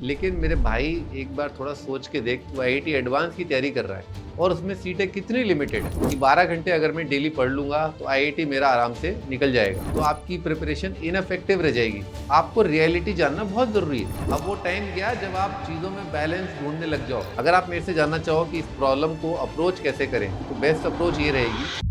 लेकिन मेरे भाई एक बार थोड़ा सोच के देख, तू आईआईटी एडवांस की तैयारी कर रहा है और उसमें सीटें कितनी लिमिटेड है कि 12 घंटे अगर मैं डेली पढ़ लूंगा तो आईआईटी मेरा आराम से निकल जाएगा। तो आपकी प्रिपरेशन इनफेक्टिव रह जाएगी। आपको रियलिटी जानना बहुत जरूरी है। अब वो टाइम गया जब आप चीजों में बैलेंस ढूंढने लग जाओ। अगर आप मेरे से जानना चाहो कि इस प्रॉब्लम को अप्रोच कैसे करें, तो बेस्ट अप्रोच ये रहेगी,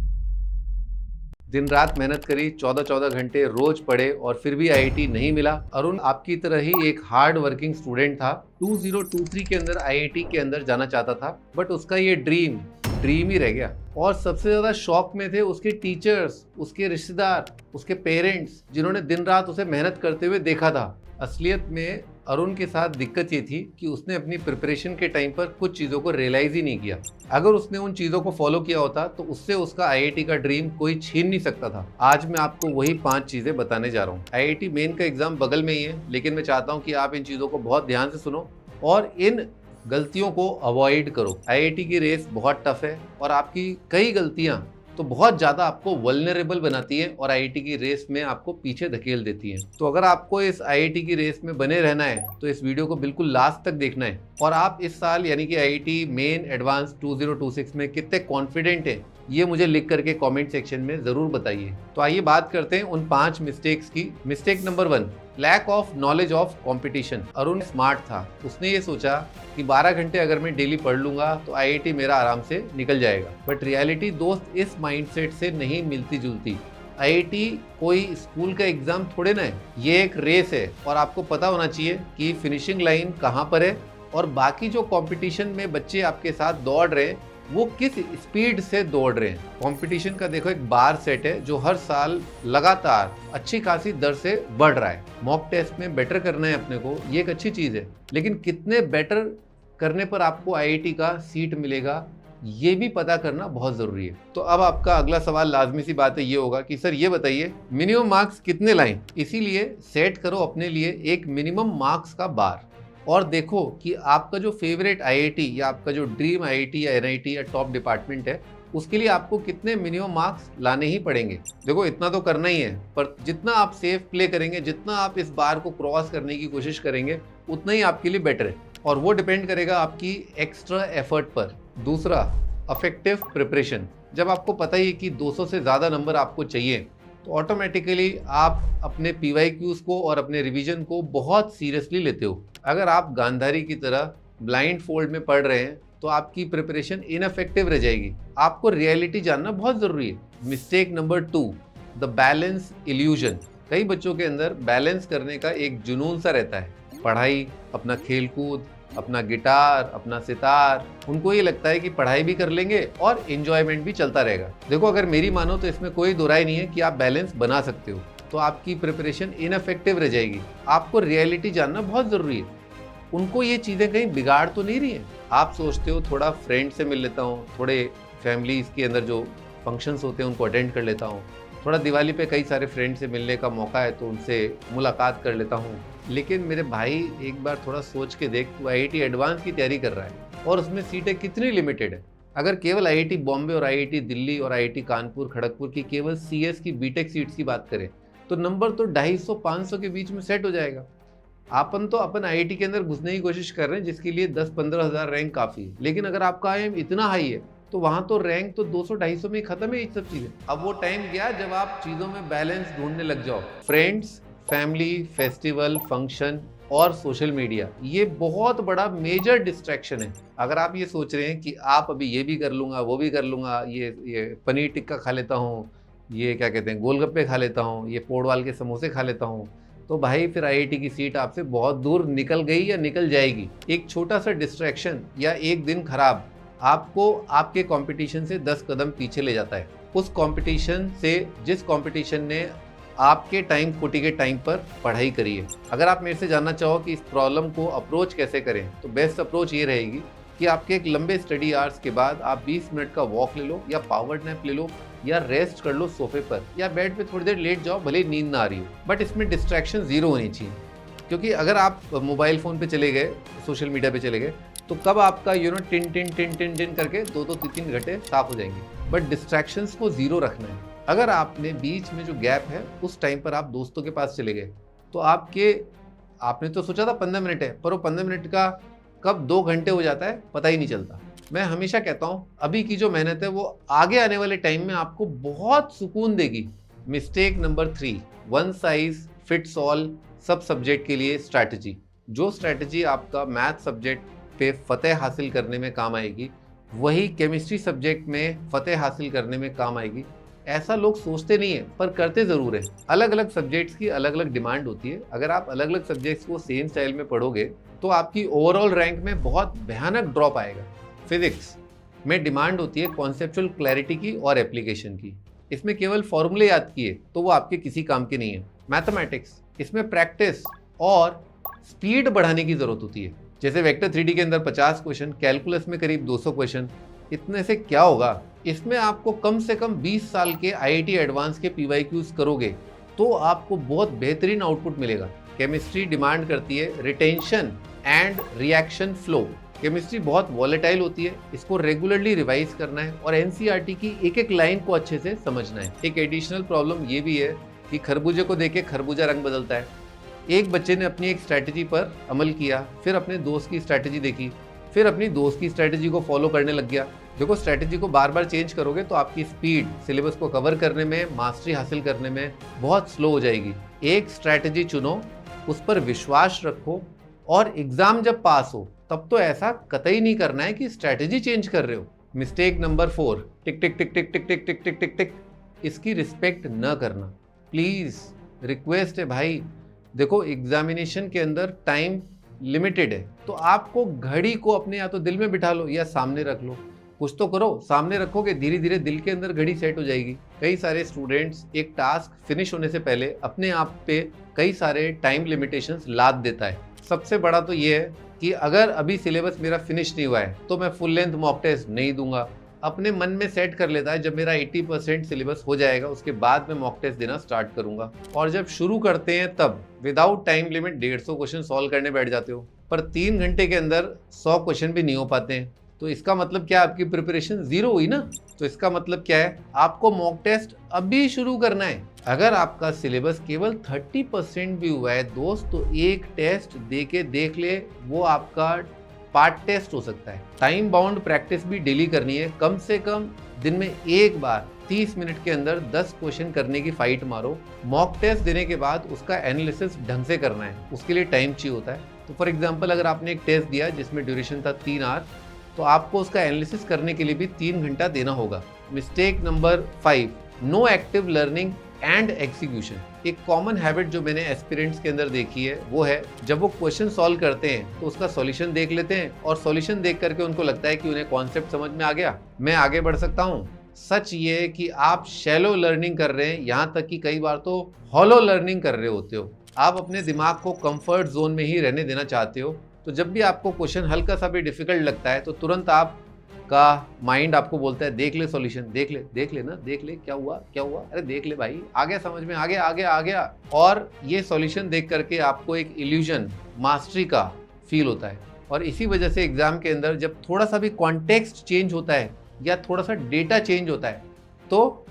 दिन रात मेहनत करी, 14-14 घंटे रोज पढ़े और फिर भी आईआईटी नहीं मिला। अरुण आपकी तरह ही एक हार्ड वर्किंग स्टूडेंट था। 2023 के अंदर आईआईटी के अंदर जाना चाहता था, बट उसका ये ड्रीम ही रह गया। और सबसे ज्यादा शॉक में थे उसके टीचर्स, उसके रिश्तेदार, उसके पेरेंट्स, जिन्होंने दिन रात उसे मेहनत करते हुए देखा था। असलियत में अरुण के साथ दिक्कत ये थी कि उसने अपनी प्रिपरेशन के टाइम पर कुछ चीज़ों को रियलाइज ही नहीं किया। अगर उसने उन चीज़ों को फॉलो किया होता तो उससे उसका आईआईटी का ड्रीम कोई छीन नहीं सकता था। आज मैं आपको वही 5 चीज़ें बताने जा रहा हूँ। आईआईटी मेन का एग्जाम बगल में ही है, लेकिन मैं चाहता हूँ कि आप इन चीज़ों को बहुत ध्यान से सुनो और इन गलतियों को अवॉइड करो। आईआईटी की रेस बहुत टफ है और आपकी कई गलतियाँ तो बहुत ज़्यादा आपको वल्नरेबल बनाती है और आईआईटी की रेस में आपको पीछे धकेल देती है। तो अगर आपको इस आईआईटी की रेस में बने रहना है तो इस वीडियो को बिल्कुल लास्ट तक देखना है। और आप इस साल यानी कि आईआईटी मेन एडवांस 2026 में कितने कॉन्फिडेंट हैं, ये मुझे लिख करके कमेंट सेक्शन में जरूर बताइए। तो आइए बात करते हैं उन 5 मिस्टेक्स की। Mistake number 1, lack of knowledge of competition. Arun smart था, उसने ये सोचा कि 12 घंटे अगर मैं डेली पढ़ लूंगा तो आईआईटी मेरा आराम से निकल जाएगा। बट रियलिटी दोस्त इस माइंडसेट से नहीं मिलती जुलती। आईआईटी कोई स्कूल का एग्जाम थोड़े ना है, ये एक रेस है और आपको पता होना चाहिए कि फिनिशिंग लाइन कहाँ पर है और बाकी जो कंपटीशन में बच्चे आपके साथ दौड़ रहे हैं वो किस स्पीड से दौड़ रहे हैं। कंपटीशन का देखो एक बार सेट है जो हर साल लगातार अच्छी खासी दर से बढ़ रहा है। मॉक टेस्ट में बेटर करना है अपने को, ये एक अच्छी चीज़ है, लेकिन कितने बेटर करने पर आपको आईआईटी का सीट मिलेगा ये भी पता करना बहुत ज़रूरी है। तो अब आपका अगला सवाल लाजमी सी बात है ये होगा कि सर ये बताइए मिनिमम मार्क्स कितने लाएं। इसीलिए सेट करो अपने लिए एक मिनिमम मार्क्स का बार और देखो कि आपका जो फेवरेट आईआईटी या आपका जो ड्रीम आईआईटी या एनआईटी या टॉप डिपार्टमेंट है उसके लिए आपको कितने मिनिमम मार्क्स लाने ही पड़ेंगे। देखो इतना तो करना ही है, पर जितना आप सेफ प्ले करेंगे, जितना आप इस बार को क्रॉस करने की कोशिश करेंगे उतना ही आपके लिए बेटर है और वो डिपेंड करेगा आपकी एक्स्ट्रा एफर्ट पर। दूसरा, अफेक्टिव प्रिपरेशन। जब आपको पता ही है कि 200 से ज़्यादा नंबर आपको चाहिए तो ऑटोमेटिकली आप अपने पीवाईक्यूज को और अपने रिवीजन को बहुत सीरियसली लेते हो। अगर आप गांधारी की तरह ब्लाइंड फोल्ड में पढ़ रहे हैं तो आपकी प्रिपरेशन इनफेक्टिव रह जाएगी। आपको रियलिटी जानना बहुत ज़रूरी है। Mistake number 2, the balance illusion. कई बच्चों के अंदर बैलेंस करने का एक जुनून सा रहता है, पढ़ाई, अपना खेलकूद, अपना गिटार, अपना सितार। उनको ये लगता है कि पढ़ाई भी कर लेंगे और एंजॉयमेंट भी चलता रहेगा। देखो अगर मेरी मानो तो इसमें कोई दो राय नहीं है कि आप बैलेंस बना सकते हो, तो आपकी प्रिपरेशन इनफेक्टिव रह जाएगी। आपको रियलिटी जानना बहुत ज़रूरी है। उनको ये चीज़ें कहीं बिगाड़ तो नहीं रही हैं। आप सोचते हो थोड़ा फ्रेंड से मिल लेता हूँ, थोड़े फैमिली के अंदर जो फंक्शंस होते हैं उनको अटेंड कर लेता हूँ, थोड़ा दिवाली पे कई सारे फ्रेंड से मिलने का मौका है तो उनसे मुलाकात कर लेता हूँ। लेकिन मेरे भाई एक बार थोड़ा सोच के देख, तू आईआईटी एडवांस की तैयारी कर रहा है और उसमें सीटें कितनी लिमिटेड है। अगर केवल आईआईटी बॉम्बे और आईआईटी दिल्ली और आईआईटी कानपुर खड़गपुर की केवल सीएस की बीटेक सीट्स की बात करें तो नंबर तो 250-500 के बीच में सेट हो जाएगा। अपन आईआईटी के अंदर घुसने की कोशिश कर रहे हैं जिसके लिए 10-15 हज़ार रैंक काफ़ी है, लेकिन अगर आपका आईएम इतना हाई है तो वहाँ तो रैंक तो 200-250 में ही खत्म है ये सब चीज़ें। अब वो टाइम गया जब आप चीज़ों में बैलेंस ढूंढने लग जाओ। फ्रेंड्स, फैमिली, फेस्टिवल, फंक्शन और सोशल मीडिया, ये बहुत बड़ा मेजर डिस्ट्रैक्शन है। अगर आप ये सोच रहे हैं कि आप अभी ये भी कर लूँगा, वो भी कर लूँगा, ये पनीर टिक्का खा लेता हूँ, ये क्या कहते हैं गोलगप्पे खा लेता हूँ, ये पोड़वाल के समोसे खा लेता हूँ, तो भाई फिर आईआईटी की सीट आपसे बहुत दूर निकल गई या निकल जाएगी। एक छोटा सा डिस्ट्रैक्शन या एक दिन खराब आपको आपके कंपटीशन से 10 कदम पीछे ले जाता है। उस कंपटीशन से जिस कंपटीशन ने आपके टाइम खोटी के टाइम पर पढ़ाई करी है। अगर आप मेरे से जानना चाहो कि इस प्रॉब्लम को अप्रोच कैसे करें तो बेस्ट अप्रोच ये रहेगी कि आपके एक लंबे स्टडी आवर्स के बाद आप 20 मिनट का वॉक ले लो या पावर नैप ले लो या रेस्ट कर लो सोफे पर या बेड पे थोड़ी देर लेट जाओ, भले नींद ना आ रही हो, बट इसमें डिस्ट्रैक्शन ज़ीरो होनी चाहिए। क्योंकि अगर आप मोबाइल फ़ोन पे चले गए, सोशल मीडिया पे चले गए, तो कब आपका tin tin tin tin tin करके 2-3 घंटे साफ हो जाएंगे। बट डिस्ट्रैक्शंस को ज़ीरो रखना है। अगर आपने बीच में जो गैप है उस टाइम पर आप दोस्तों के पास चले गए तो आपके आपने तो सोचा था 15 मिनट है, पर वो 15 मिनट का कब 2 घंटे हो जाता है पता ही नहीं चलता। मैं हमेशा कहता हूँ अभी की जो मेहनत है वो आगे आने वाले टाइम में आपको बहुत सुकून देगी। Mistake number 3, one size fits all सब सब्जेक्ट के लिए स्ट्रैटेजी। जो स्ट्रैटेजी आपका मैथ सब्जेक्ट पे फतेह हासिल करने में काम आएगी, वही केमिस्ट्री सब्जेक्ट में फतेह हासिल करने में काम आएगी। ऐसा लोग सोचते नहीं है पर करते ज़रूर है। अलग अलग सब्जेक्ट्स की अलग अलग डिमांड होती है। अगर आप अलग अलग सब्जेक्ट्स को सेम स्टाइल में पढ़ोगे तो आपकी ओवरऑल रैंक में बहुत भयानक ड्रॉप आएगा। फिजिक्स में डिमांड होती है कॉन्सेप्चुअल क्लैरिटी की और एप्लीकेशन की। इसमें केवल फॉर्मूले याद किए तो वो आपके किसी काम के नहीं है। मैथमेटिक्स, इसमें प्रैक्टिस और स्पीड बढ़ाने की ज़रूरत होती है। जैसे वेक्टर 3D के अंदर 50 क्वेश्चन, कैलकुलस में करीब 200 क्वेश्चन, इतने से क्या होगा? इसमें आपको कम से कम 20 साल के IIT एडवांस के PYQs करोगे तो आपको बहुत बेहतरीन आउटपुट मिलेगा। केमिस्ट्री डिमांड करती है retention and reaction flow. Chemistry बहुत वॉलेटाइल होती है, इसको रेगुलरली रिवाइज करना है और NCERT की एक एक लाइन को अच्छे से समझना है। एक एडिशनल प्रॉब्लम ये भी है कि खरबूजे को देख के खरबूजा रंग बदलता है। एक बच्चे ने अपनी एक स्ट्रैटेजी पर अमल किया, फिर अपने दोस्त की स्ट्रैटेजी देखी, फिर अपनी दोस्त की स्ट्रैटेजी को फॉलो करने लग गया। देखो, स्ट्रैटेजी को बार बार चेंज करोगे तो आपकी स्पीड सिलेबस को कवर करने में, मास्टरी हासिल करने में बहुत स्लो हो जाएगी। एक स्ट्रैटेजी चुनो, उस पर विश्वास रखो और एग्जाम जब पास हो तब तो ऐसा कतई नहीं करना है कि स्ट्रैटेजी चेंज कर रहे हो। मिस्टेक नंबर 4, टिक टिक टिक टिक टिक टिक टिक टिक टिक टिक, इसकी रिस्पेक्ट न करना। प्लीज रिक्वेस्ट है भाई, देखो एग्जामिनेशन के अंदर टाइम लिमिटेड है तो आपको घड़ी को अपने या तो दिल में बिठा लो या सामने रख लो। कुछ तो करो, सामने रखोगे धीरे धीरे दिल के अंदर घड़ी सेट हो जाएगी। कई सारे स्टूडेंट्स एक टास्क फिनिश होने से पहले अपने आप पे कई सारे टाइम लिमिटेशंस लाद देता है। सबसे बड़ा तो ये है कि अगर अभी सिलेबस मेरा फिनिश नहीं हुआ है तो मैं फुल लेंथ मॉक टेस्ट नहीं दूंगा। अपने मन में सेट कर लेता है जब मेरा 80% सिलेबस हो जाएगा उसके बाद मैं मॉक टेस्ट देना स्टार्ट करूंगा। और जब शुरू करते हैं तब without time limit 150 question solve करने बैठ जाते हो, पर 3 घंटे के अंदर 100 क्वेश्चन भी नहीं हो पाते हैं। तो इसका मतलब क्या, आपकी प्रिपरेशन जीरो हुई ना। तो इसका मतलब क्या है, आपको मॉक टेस्ट अभी शुरू करना है। अगर आपका सिलेबस केवल 30% भी हुआ है दोस्त, तो एक टेस्ट दे के देख ले, वो आपका पार्ट टेस्ट हो सकता है। टाइम बाउंड प्रैक्टिस भी डेली करनी है। कम से कम दिन में एक बार 30 मिनट के अंदर 10 क्वेश्चन करने की फाइट मारो। मॉक टेस्ट देने के बाद उसका एनालिसिस ढंग से करना है, उसके लिए टाइम चाहिए होता है। तो फॉर एग्जांपल अगर आपने एक टेस्ट दिया जिसमें ड्यूरेशन था 3 आवर, तो आपको उसका एनालिसिस करने के लिए भी 3 घंटा देना होगा। Mistake number 5, no active learning and execution. एक कॉमन हैबिट जो मैंने एस्पिरेंट्स के अंदर देखी है वो है जब वो क्वेश्चन सॉल्व करते हैं तो उसका सॉल्यूशन देख लेते हैं और सॉल्यूशन देख करके उनको लगता है कि उन्हें कॉन्सेप्ट समझ में आ गया, मैं आगे बढ़ सकता हूँ। सच ये है कि आप शैलो लर्निंग कर रहे हैं, यहाँ तक कि कई बार तो हॉलो लर्निंग कर रहे होते हो। आप अपने दिमाग को कंफर्ट जोन में ही रहने देना चाहते हो। तो जब भी आपको क्वेश्चन हल्का सा भी डिफिकल्ट लगता है तो तुरंत आपका माइंड आपको बोलता है देख ले सॉल्यूशन, देख ले ना, देख ले क्या हुआ, अरे देख ले भाई, आ गया समझ में, आ गया। और ये सॉल्यूशन देख करके आपको एक इल्यूजन मास्टरी का फील होता है। और इसी वजह से एग्जाम के अंदर जब थोड़ा सा भी कॉन्टेक्स्ट चेंज होता है या थोड़ा सा डेटा चेंज होता है तो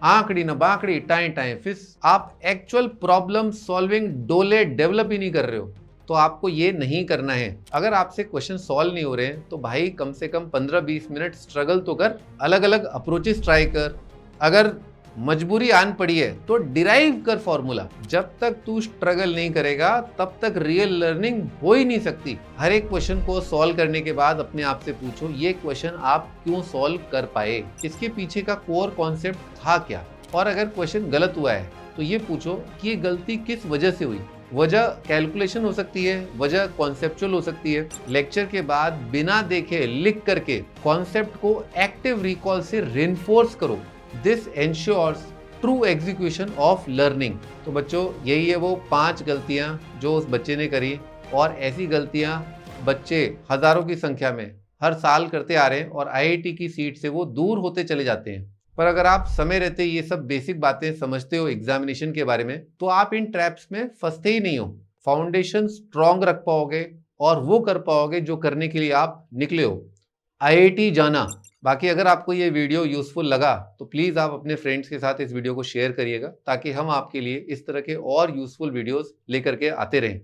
आंकड़ी न बांकड़ी टाएं टाएं फिस, आप एक्चुअल प्रॉब्लम सॉल्विंग डोले डेवलप ही नहीं कर रहे हो। तो आपको ये नहीं करना है। अगर आपसे क्वेश्चन सॉल्व नहीं हो रहे हैं तो भाई कम से कम 15-20 मिनट स्ट्रगल तो कर, अलग अलग अप्रोचेस ट्राई कर। अगर मजबूरी आन पड़ी है तो डिराइव कर फॉर्मूला। जब तक तू स्ट्रगल नहीं करेगा तब तक रियल लर्निंग हो ही नहीं सकती। हर एक क्वेश्चन को सॉल्व करने के बाद अपने आप से पूछो ये क्वेश्चन आप क्यों सॉल्व कर पाए, इसके पीछे का कोर कॉन्सेप्ट था क्या। और अगर क्वेश्चन गलत हुआ है तो ये पूछो कि ये गलती किस वजह से हुई। वजह कैलकुलेशन हो सकती है, वजह कॉन्सेप्चुअल हो सकती है। लेक्चर के बाद बिना देखे लिख करके कॉन्सेप्ट को एक्टिव रिकॉल से रेनफोर्स करो। This ensures true execution of learning. तो बच्चों यही है वो 5 गलतियां जो उस बच्चे ने करी, और ऐसी गलतियां बच्चे हजारों की संख्या में हर साल करते आ रहे हैं और IIT की सीट से वो दूर होते चले जाते हैं। पर अगर आप समय रहते ये सब बेसिक बातें समझते हो एग्जामिनेशन के बारे में तो आप इन ट्रैप्स में फंसते ही नहीं हो। फाउंडेशन स्ट्रॉन्ग रख पाओगे और वो कर पाओगे जो करने के लिए आप निकले हो, IIT जाना। बाकी अगर आपको ये वीडियो यूजफुल लगा तो प्लीज़ आप अपने फ्रेंड्स के साथ इस वीडियो को शेयर करिएगा ताकि हम आपके लिए इस तरह के और यूजफुल वीडियोस लेकर के आते रहें।